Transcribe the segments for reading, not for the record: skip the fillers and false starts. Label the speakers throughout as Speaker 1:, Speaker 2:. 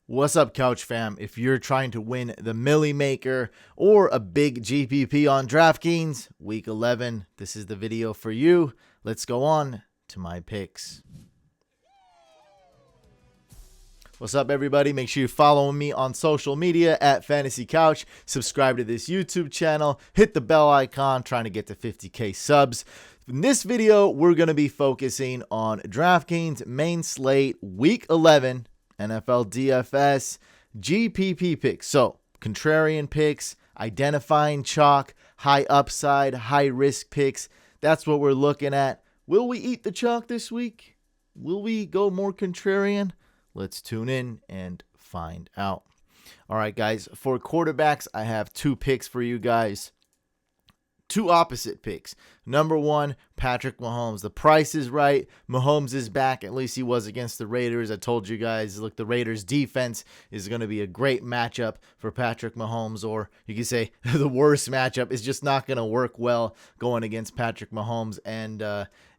Speaker 1: What's up, Couch Fam? If you're trying to win the Millie Maker or a big GPP on DraftKings, Week 11, this is the video for you. Let's go on to my picks. What's up, everybody? Make sure you follow me on social media at Fantasy Couch. Subscribe to this YouTube channel. Hit the bell icon. Trying to get to 50K subs. In this video, we're going to be focusing on DraftKings main slate Week 11 NFL DFS GPP picks. So, contrarian picks, identifying chalk, high upside, high risk picks. That's what we're looking at. Will we eat the chalk this week? Will we go more contrarian? Let's tune in and find out. All right, guys, for quarterbacks, I have two picks for you guys. Two opposite picks. Number one, Patrick Mahomes. The price is right. Mahomes is back. At least he was against the Raiders. I told you guys, look, the Raiders defense is going to be a great matchup for Patrick Mahomes, or you could say the worst matchup is just not going to work well going against Patrick Mahomes. And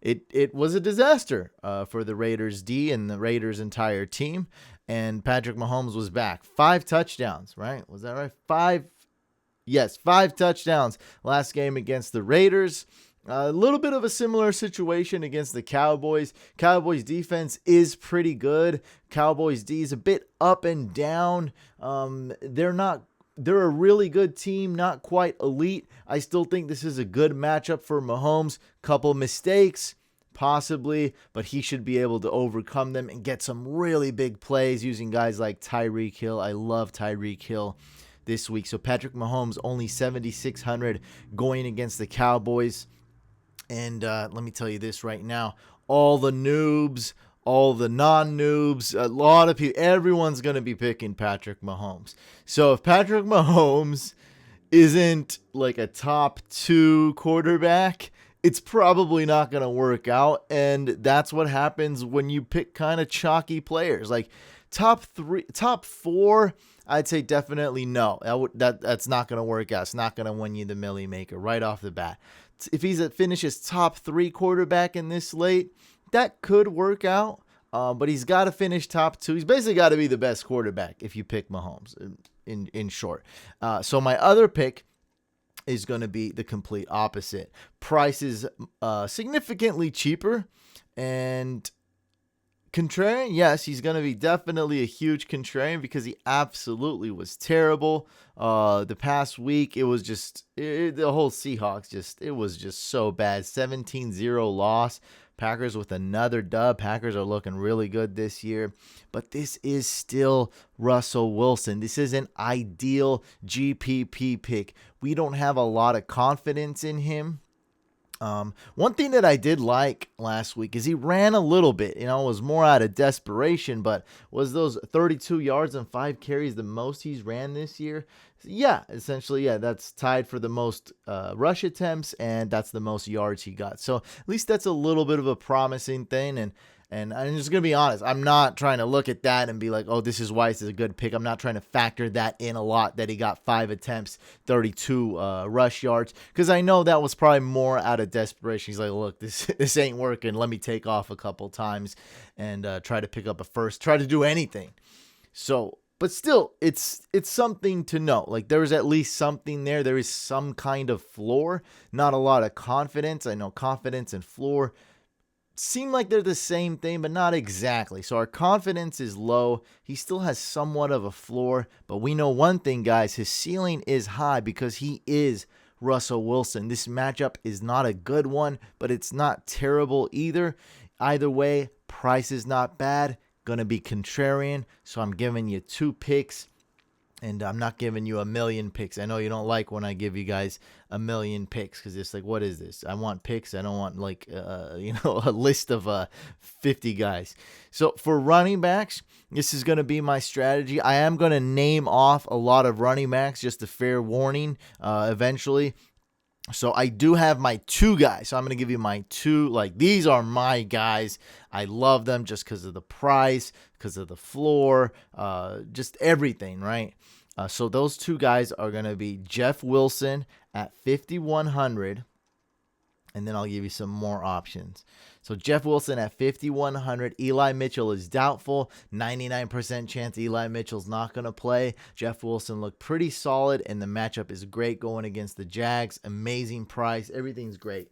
Speaker 1: it was a disaster for the Raiders D and the Raiders entire team. And Patrick Mahomes was back. 5 touchdowns, right? Was that right? 5 touchdowns last game against the Raiders. A little bit of a similar situation against the Cowboys. Cowboys defense is pretty good. Cowboys D is a bit up and down. They're a really good team, not quite elite. I still think this is a good matchup for Mahomes. Couple mistakes, possibly, but he should be able to overcome them and get some really big plays using guys like Tyreek Hill. I love Tyreek Hill this week. So Patrick Mahomes only 7,600 going against the Cowboys. And let me tell you this right now, all the noobs, all the non-noobs, a lot of people, everyone's going to be picking Patrick Mahomes. So if Patrick Mahomes isn't like a top 2 quarterback, it's probably not going to work out. And that's what happens when you pick kind of chalky players. Like top 4, I'd say definitely no. That's not going to work out. It's not going to win you the Millie Maker right off the bat. If finishes top 3 quarterback in this slate, that could work out. But he's got to finish top 2. He's basically got to be the best quarterback if you pick Mahomes, in short. So my other pick is going to be the complete opposite. Price is significantly cheaper, and contrarian, yes, he's going to be definitely a huge contrarian because he absolutely was terrible. The past week, it was just, the whole Seahawks, it was just so bad. 17-0 loss. Packers with another dub. Packers are looking really good this year. But this is still Russell Wilson. This is an ideal GPP pick. We don't have a lot of confidence in him. One thing that I did like last week is he ran a little bit, it was more out of desperation, but was those 32 yards and 5 carries the most he's ran this year? Yeah, essentially, yeah, that's tied for the most rush attempts, and that's the most yards he got. So at least that's a little bit of a promising thing. And I'm just going to be honest, I'm not trying to look at that and be like, oh, this is why this is a good pick. I'm not trying to factor that in a lot, that he got 5 attempts, 32 rush yards, because I know that was probably more out of desperation. He's like, look, this ain't working. Let me take off a couple times and try to pick up a first, try to do anything. So, but still, it's something to know. Like, there is at least something there. There is some kind of floor, not a lot of confidence. I know confidence and floor seem like they're the same thing, but not exactly. So our confidence is low. He still has somewhat of a floor, but we know one thing, guys, his ceiling is high because he is Russell Wilson. This matchup is not a good one, but it's not terrible either. Either way, price is not bad. Going to be contrarian, so I'm giving you 2 picks. And I'm not giving you a million picks. I know you don't like when I give you guys a million picks because it's like, what is this? I want picks. I don't want like, a list of 50 guys. So for running backs, this is going to be my strategy. I am going to name off a lot of running backs, just a fair warning eventually. So I do have my 2 guys. So I'm going to give you my 2. Like, these are my guys. I love them just because of the price, because of the floor, just everything, right? So those 2 guys are going to be Jeff Wilson at 5,100 and then I'll give you some more options. So Jeff Wilson at 5,100. Eli Mitchell is doubtful. 99% chance Eli Mitchell's not going to play. Jeff Wilson looked pretty solid, and the matchup is great going against the Jags. Amazing price. Everything's great.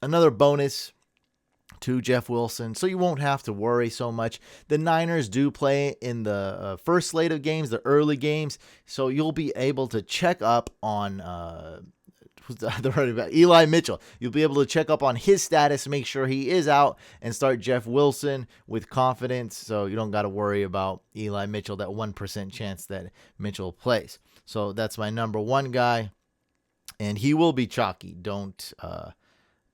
Speaker 1: Another bonus to Jeff Wilson, so you won't have to worry so much. The Niners do play in the first slate of games, the early games, so you'll be able to check up on who's the running back? Eli Mitchell. You'll be able to check up on his status, make sure he is out, and start Jeff Wilson with confidence, so you don't got to worry about Eli Mitchell, that 1% chance that Mitchell plays. So that's my number one guy, and he will be chalky.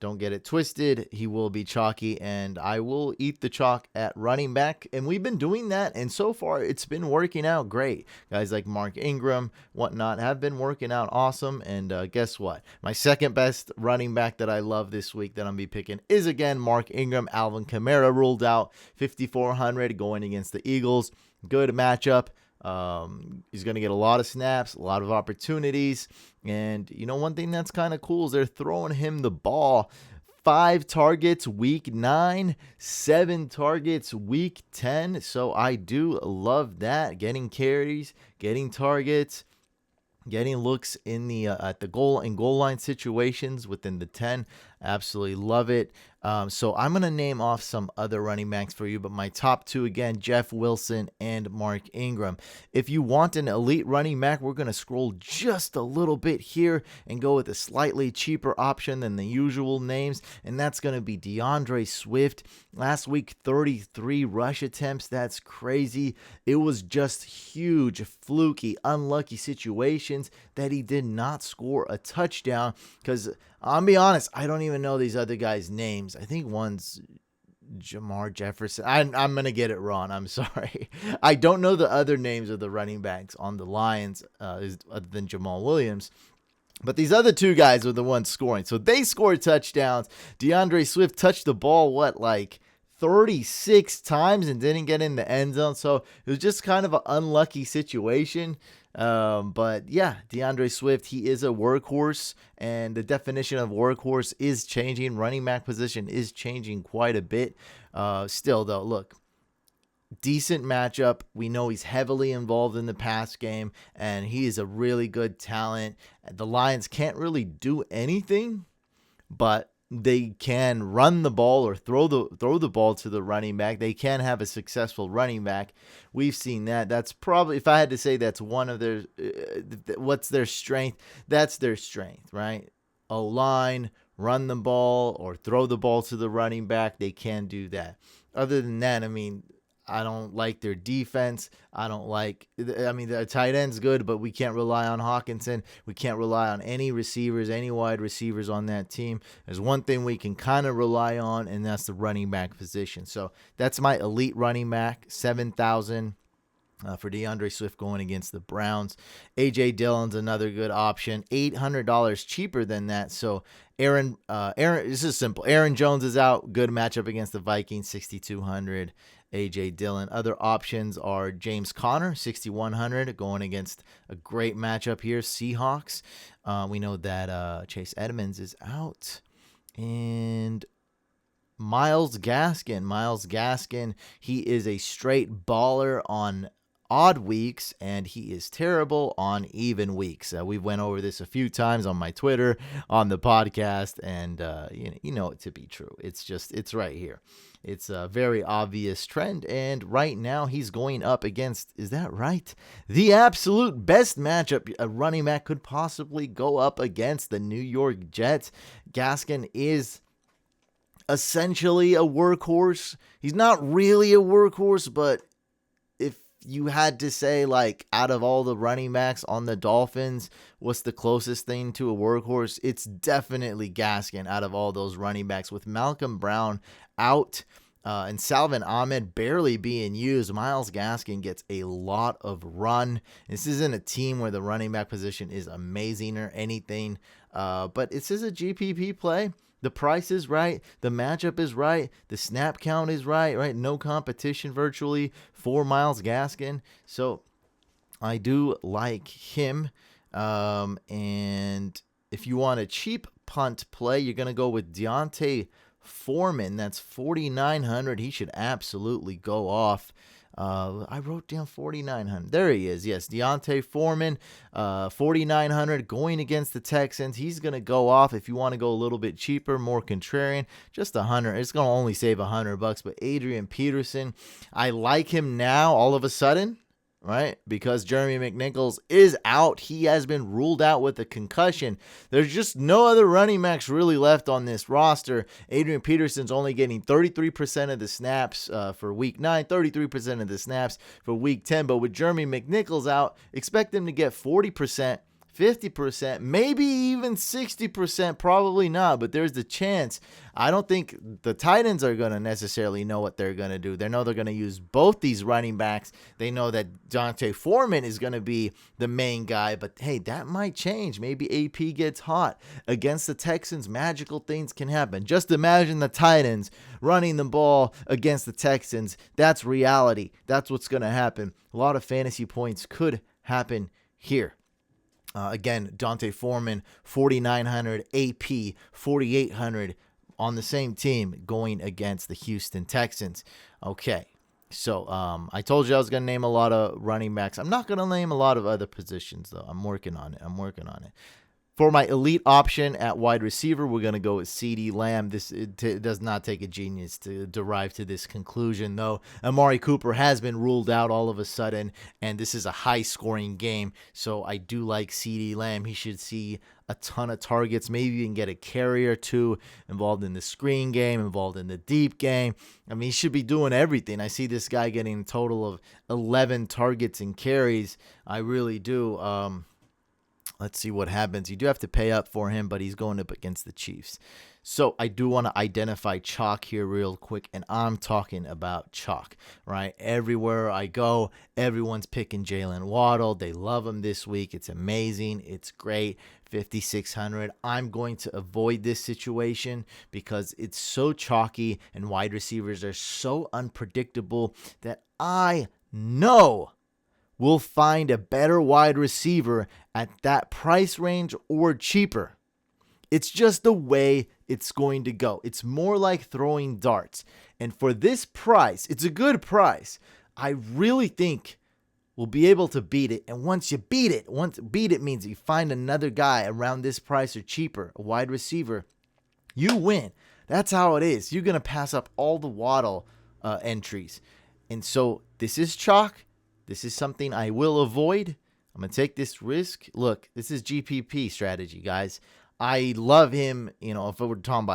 Speaker 1: Don't get it twisted. He will be chalky, and I will eat the chalk at running back. And we've been doing that, and so far it's been working out great. Guys like Mark Ingram, whatnot, have been working out awesome. And guess what? My second best running back that I love this week that I'm going to be picking is, again, Mark Ingram. Alvin Kamara ruled out, 5,400 going against the Eagles. Good matchup. He's going to get a lot of snaps, a lot of opportunities. And, you know, one thing that's kind of cool is they're throwing him the ball. 5 targets week 9, 7 targets week 10. So I do love that. Getting carries, getting targets, getting looks in the at the goal and goal line situations within the 10. Absolutely love it. So I'm going to name off some other running backs for you, but my top 2, again, Jeff Wilson and Mark Ingram. If you want an elite running back, we're going to scroll just a little bit here and go with a slightly cheaper option than the usual names, and that's going to be DeAndre Swift. Last week, 33 rush attempts. That's crazy. It was just huge, fluky, unlucky situations that he did not score a touchdown, because I'll be honest, I don't even know these other guys' names. I think one's Jamar Jefferson. I'm going to get it wrong. I'm sorry. I don't know the other names of the running backs on the Lions other than Jamal Williams. But these other 2 guys were the ones scoring. So they scored touchdowns. DeAndre Swift touched the ball, like 36 times and didn't get in the end zone. So it was just kind of an unlucky situation. But yeah, DeAndre Swift, he is a workhorse, and the definition of workhorse is changing. Running back position is changing quite a bit. Still though, look, decent matchup. We know he's heavily involved in the pass game, and he is a really good talent. The Lions can't really do anything, but they can run the ball or throw the ball to the running back. They can have a successful running back. We've seen that. That's probably, if I had to say that's one of their, what's their strength? That's their strength, right? O-line, run the ball or throw the ball to the running back. They can do that. Other than that, I mean, I don't like their defense. The tight end's good, but we can't rely on Hawkinson. We can't rely on any receivers, any wide receivers on that team. There's one thing we can kind of rely on, and that's the running back position. So that's my elite running back, 7,000 for DeAndre Swift going against the Browns. A.J. Dillon's another good option, $800 cheaper than that. So Aaron, this is simple. Aaron Jones is out. Good matchup against the Vikings, 6,200. A.J. Dillon. Other options are James Conner, 6,100, going against a great matchup here, Seahawks. We know that Chase Edmonds is out. And Myles Gaskin, he is a straight baller on odd weeks, and he is terrible on even weeks. We've went over this a few times on my Twitter, on the podcast, and you know it to be true. It's right here. It's a very obvious trend, and right now he's going up against, is that right? The absolute best matchup a running back could possibly go up against, the New York Jets. Gaskin is essentially a workhorse. He's not really a workhorse, but if you had to say, like, out of all the running backs on the Dolphins, what's the closest thing to a workhorse? It's definitely Gaskin out of all those running backs. With Malcolm Brown out and Salvin Ahmed barely being used, Myles Gaskin gets a lot of run. This isn't a team where the running back position is amazing or anything, but this is a GPP play. The price is right. The matchup is right. The snap count is right? No competition virtually for Myles Gaskin. So I do like him. And if you want a cheap punt play, you're going to go with Deontay Foreman. That's 4,900. He should absolutely go off. I wrote down 4,900. There he is. Yes, Deontay Foreman, 4,900 going against the Texans. He's going to go off. If you want to go a little bit cheaper, more contrarian, just 100. It's going to only save $100. But Adrian Peterson, I like him now all of a sudden, right? Because Jeremy McNichols is out. He has been ruled out with a concussion. There's just no other running backs really left on this roster. Adrian Peterson's only getting 33% of the snaps for week 9, 33% of the snaps for week 10. But with Jeremy McNichols out, expect him to get 40%. 50%, maybe even 60%, probably not, but there's the chance. I don't think the Titans are going to necessarily know what they're going to do. They know they're going to use both these running backs. They know that Deontay Foreman is going to be the main guy, but hey, that might change. Maybe AP gets hot. Against the Texans, magical things can happen. Just imagine the Titans running the ball against the Texans. That's reality. That's what's going to happen. A lot of fantasy points could happen here. Again, Deontay Foreman, 4,900, AP, 4,800 on the same team going against the Houston Texans. Okay, so I told you I was going to name a lot of running backs. I'm not going to name a lot of other positions, though. I'm working on it. For my elite option at wide receiver, we're going to go with CeeDee Lamb. It does not take a genius to derive to this conclusion, though. Amari Cooper has been ruled out all of a sudden, and this is a high-scoring game, so I do like CeeDee Lamb. He should see a ton of targets, maybe even get a carry or two involved in the screen game, involved in the deep game. I mean, he should be doing everything. I see this guy getting a total of 11 targets and carries. I really do. Let's see what happens. You do have to pay up for him, but he's going up against the Chiefs. So I do want to identify chalk here real quick, and I'm talking about chalk, right? Everywhere I go, everyone's picking Jalen Waddle. They love him this week. It's amazing. It's great. 5,600. I'm going to avoid this situation because it's so chalky and wide receivers are so unpredictable that I know we'll find a better wide receiver at that price range or cheaper. It's just the way it's going to go. It's more like throwing darts. And for this price, it's a good price. I really think we'll be able to beat it. And once you beat it means you find another guy around this price or cheaper, a wide receiver, you win. That's how it is. You're going to pass up all the Waddle entries. And so this is chalk. This is something I will avoid. I'm going to take this risk. Look, this is GPP strategy, guys. I love him, if we're talking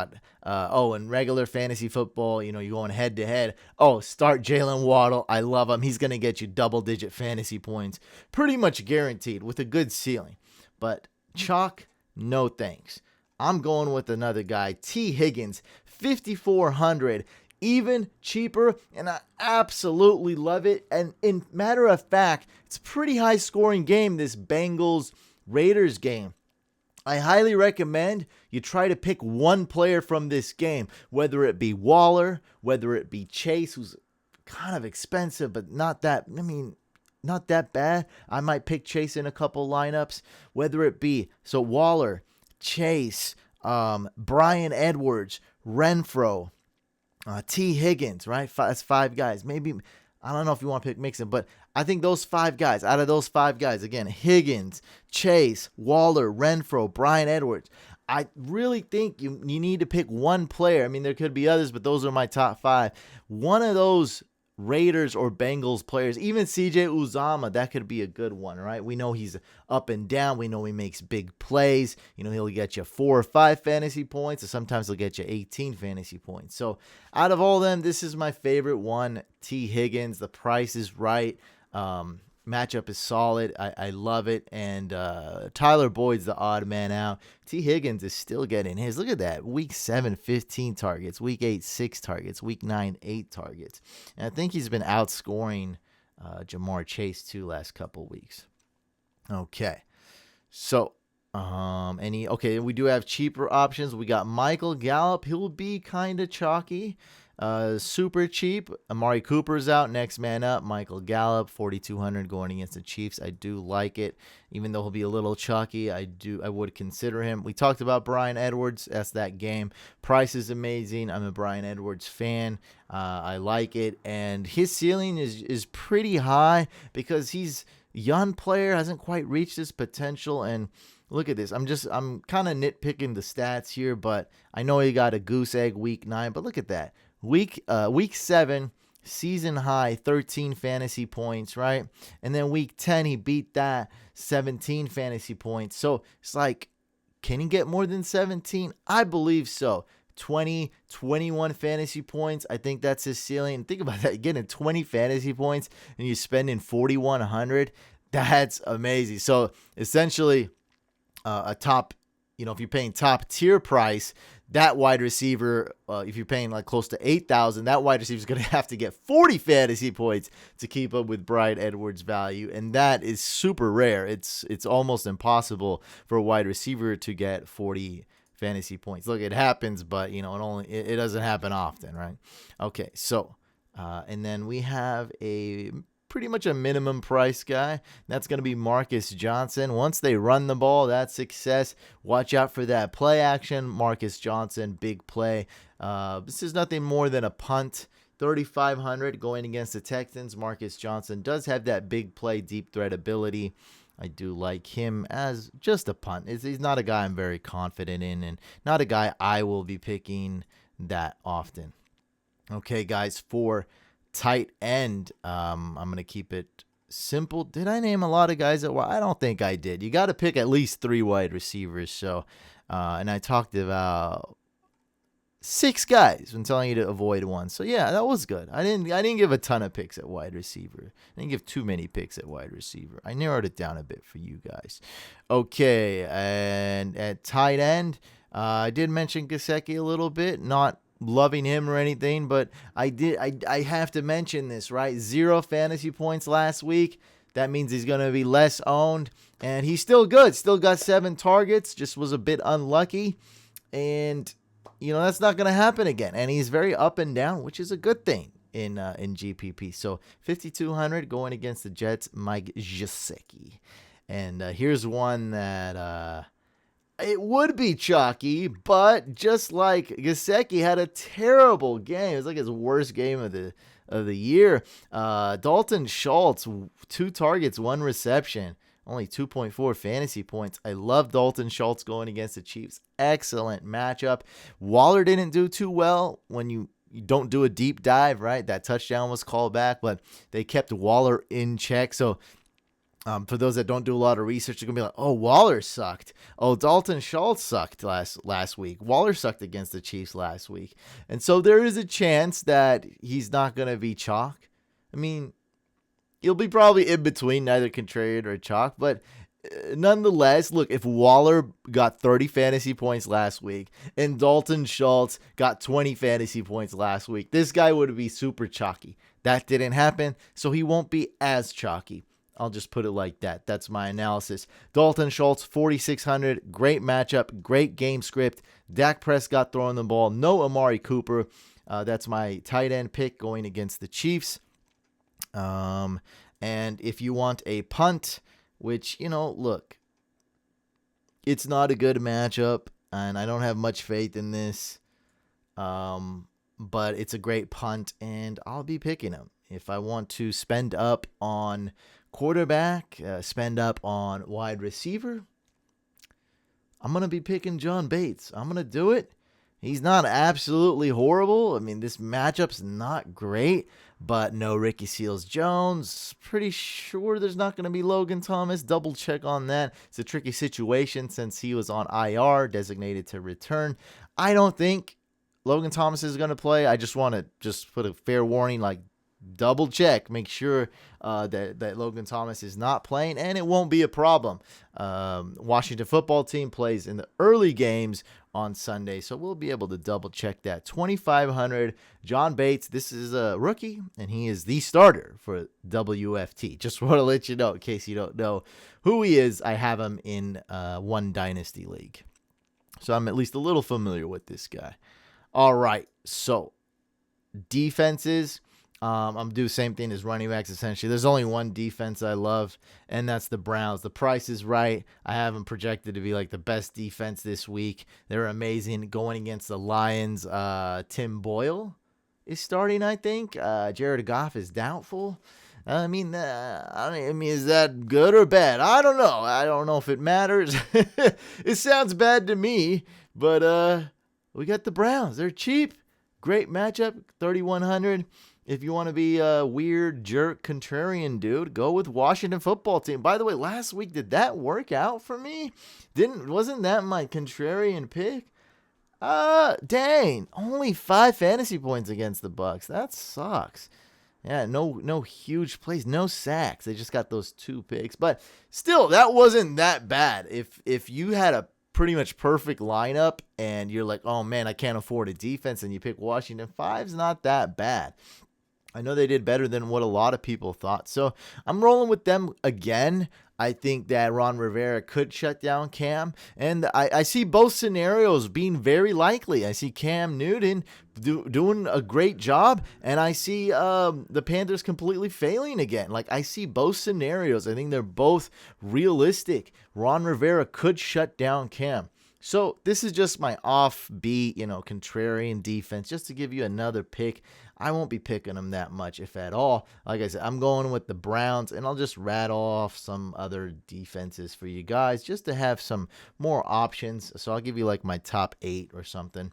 Speaker 1: about, in regular fantasy football, you're going head to head. Oh, start Jalen Waddle. I love him. He's going to get you double-digit fantasy points. Pretty much guaranteed with a good ceiling. But chalk, no thanks. I'm going with another guy, T. Higgins, 5,400. Even cheaper, and I absolutely love it. And in matter of fact, it's a pretty high scoring game, this Bengals-Raiders game. I highly recommend you try to pick one player from this game, whether it be Waller, whether it be Chase, who's kind of expensive, but not that bad. I might pick Chase in a couple lineups, whether it be, Waller, Chase, Bryan Edwards, Renfro, T. Higgins, right? That's 5 guys. Maybe, I don't know if you want to pick Mixon, but I think those 5 guys, out of those 5 guys, again, Higgins, Chase, Waller, Renfro, Bryan Edwards, I really think you need to pick one player. I mean, there could be others, but those are my top 5. One of those Raiders or Bengals players, even CJ Uzomah, that could be a good one, right? We know he's up and down. We know he makes big plays. He'll get you 4 or 5 fantasy points, or sometimes he'll get you 18 fantasy points. So out of all of them, this is my favorite one, T. Higgins. The price is right. Matchup is solid. I love it. And Tyler Boyd's the odd man out. T. Higgins is still getting his. Look at that. Week 7, 15 targets. Week 8, 6 targets. Week 9, 8 targets. And I think he's been outscoring Jamar Chase too last couple weeks. Okay. So, we do have cheaper options. We got Michael Gallup. He'll be kind of chalky. super cheap. Amari Cooper's out. Next man up, Michael Gallup, 4,200 going against the Chiefs. I do like it, even though he'll be a little chalky. I would consider him. We talked about Bryan Edwards. That's that game. Price is amazing. I'm a Bryan Edwards fan. I like it, and his ceiling is pretty high because he's a young player, hasn't quite reached his potential. And look at this. I'm kind of nitpicking the stats here, but I know he got a goose egg week 9. But look at that. Week 7, season high 13 fantasy points, right? And then week 10 he beat that, 17 fantasy points. So it's like, can he get more than 17? I believe so. 20, 21 fantasy points. I think that's his ceiling. Think about that. Getting 20 fantasy points and you're spending 4,100. That's amazing. So essentially, a top, if you're paying top tier price, that wide receiver, if you're paying like close to 8,000, that wide receiver is going to have to get 40 fantasy points to keep up with Bryan Edwards' value, and that is super rare. It's almost impossible for a wide receiver to get 40 fantasy points. Look, it happens, but it doesn't happen often, right? Okay, so and then we have pretty much a minimum price guy. That's going to be Marcus Johnson. Once they run the ball, that's success. Watch out for that play action. Marcus Johnson, big play. This is nothing more than a punt. 3,500 going against the Texans. Marcus Johnson does have that big play, deep threat ability. I do like him as just a punt. He's not a guy I'm very confident in, and not a guy I will be picking that often. Okay, guys, for tight end, I'm going to keep it simple. Did I name a lot of guys I don't think I did. You got to pick at least 3 wide receivers. So, and I talked about 6 guys when telling you to avoid one. So yeah, that was good. I didn't give a ton of picks at wide receiver. I didn't give too many picks at wide receiver. I narrowed it down a bit for you guys. Okay, and at tight end, I did mention Gesicki a little bit. Not loving him or anything, but I have to mention this, right? 0 fantasy points last week. That means he's going to be less owned, and he's still good. Still got 7 targets, just was a bit unlucky, and that's not going to happen again. And he's very up and down, which is a good thing in GPP. So 5,200 going against the Jets, Mike Gesicki. And here's one that it would be chalky, but just like Gesicki had a terrible game. It was like his worst game of the year. Dalton Schultz, 2 targets, 1 reception. Only 2.4 fantasy points. I love Dalton Schultz going against the Chiefs. Excellent matchup. Waller didn't do too well when you don't do a deep dive, right? That touchdown was called back, but they kept Waller in check. So for those that don't do a lot of research, they're going to be like, oh, Waller sucked. Oh, Dalton Schultz sucked last week. Waller sucked against the Chiefs last week. And so there is a chance that he's not going to be chalk. I mean, he'll be probably in between, neither contrarian or chalk. But nonetheless, look, if Waller got 30 fantasy points last week and Dalton Schultz got 20 fantasy points last week, this guy would be super chalky. That didn't happen, so he won't be as chalky. I'll just put it like that. That's my analysis. Dalton Schultz, 4,600. Great matchup. Great game script. Dak Prescott throwing the ball. No Amari Cooper. That's my tight end pick going against the Chiefs. And if you want a punt, which, look, it's not a good matchup, and I don't have much faith in this, but it's a great punt, and I'll be picking him. If I want to spend up on quarterback, spend up on wide receiver, I'm going to be picking John Bates. I'm going to do it. He's not absolutely horrible. I mean, this matchup's not great, but no Ricky Seals-Jones. Pretty sure there's not going to be Logan Thomas. Double check on that. It's a tricky situation since he was on IR, designated to return. I don't think Logan Thomas is going to play. I just want to put a fair warning, like double check, make sure that Logan Thomas is not playing, and it won't be a problem. Washington football team plays in the early games on Sunday, so we'll be able to double check that. 2,500, John Bates. This is a rookie, and he is the starter for WFT. Just want to let you know, in case you don't know who he is. I have him in one dynasty league, so I'm at least a little familiar with this guy. All right, so defenses, I'm do the same thing as running backs essentially. There's only one defense I love, and that's the Browns. The price is right. I have them projected to be like the best defense this week. They're amazing going against the Lions. Tim Boyle is starting, I think. Jared Goff is doubtful. I mean, is that good or bad? I don't know. I don't know if it matters. It sounds bad to me, but we got the Browns. They're cheap. Great matchup, 3,100. If you want to be a weird jerk contrarian dude, go with Washington football team. By the way, last week, did that work out for me? Wasn't that my contrarian pick? Dang, only 5 fantasy points against the Bucks. That sucks. Yeah, no huge plays, no sacks. They just got those 2 picks. But still, that wasn't that bad. If you had a pretty much perfect lineup and you're like, oh man, I can't afford a defense, and you pick Washington, 5's not that bad. I know they did better than what a lot of people thought. So I'm rolling with them again. I think that Ron Rivera could shut down Cam. And I see both scenarios being very likely. I see Cam Newton doing a great job. And I see the Panthers completely failing again. Like, I see both scenarios. I think they're both realistic. Ron Rivera could shut down Cam. So this is just my offbeat, contrarian defense, just to give you another pick. I won't be picking them that much, if at all. Like I said, I'm going with the Browns, and I'll just rattle off some other defenses for you guys just to have some more options. So I'll give you like my top 8 or something.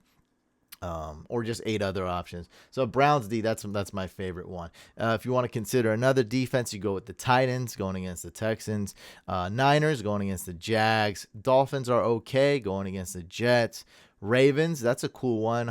Speaker 1: Or just 8 other options. So Browns D, that's my favorite one. If you want to consider another defense, you go with the Titans going against the Texans. Niners going against the Jags. Dolphins are okay going against the Jets. Ravens, that's a cool one.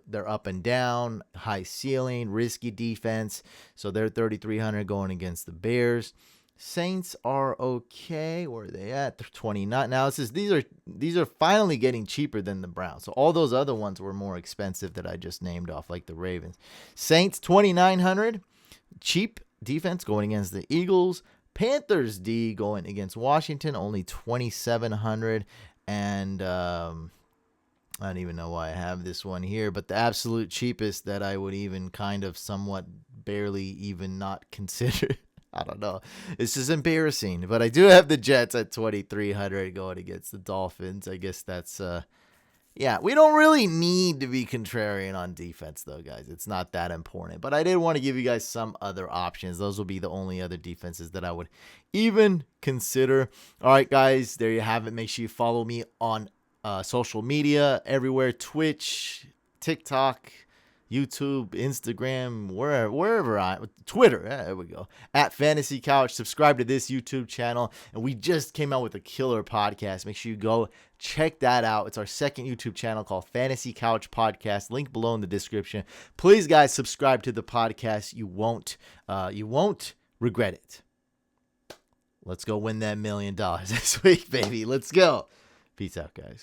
Speaker 1: They're up and down, high ceiling, risky defense. So they're 3,300 going against the Bears. Saints are okay. Where are they at? They're 29. Now it says these are finally getting cheaper than the Browns. So all those other ones were more expensive that I just named off, like the Ravens. Saints 2,900. Cheap defense going against the Eagles. Panthers D going against Washington, only 2,700. And I don't even know why I have this one here, but the absolute cheapest that I would even kind of somewhat barely even not consider. I don't know. It's just embarrassing. But I do have the Jets at 2,300 going against the Dolphins. I guess that's, we don't really need to be contrarian on defense, though, guys. It's not that important. But I did want to give you guys some other options. Those will be the only other defenses that I would even consider. All right, guys, there you have it. Make sure you follow me on social media everywhere: Twitch, TikTok, YouTube, Instagram, wherever Twitter, there we go, at Fantasy Couch. Subscribe to this YouTube channel, and we just came out with a killer podcast. Make sure you go check that out. It's our second YouTube channel called Fantasy Couch Podcast. Link below in the description. Please, guys, subscribe to the podcast. You won't regret it. Let's go win that $1 million this week, baby. Let's go. Peace out, guys.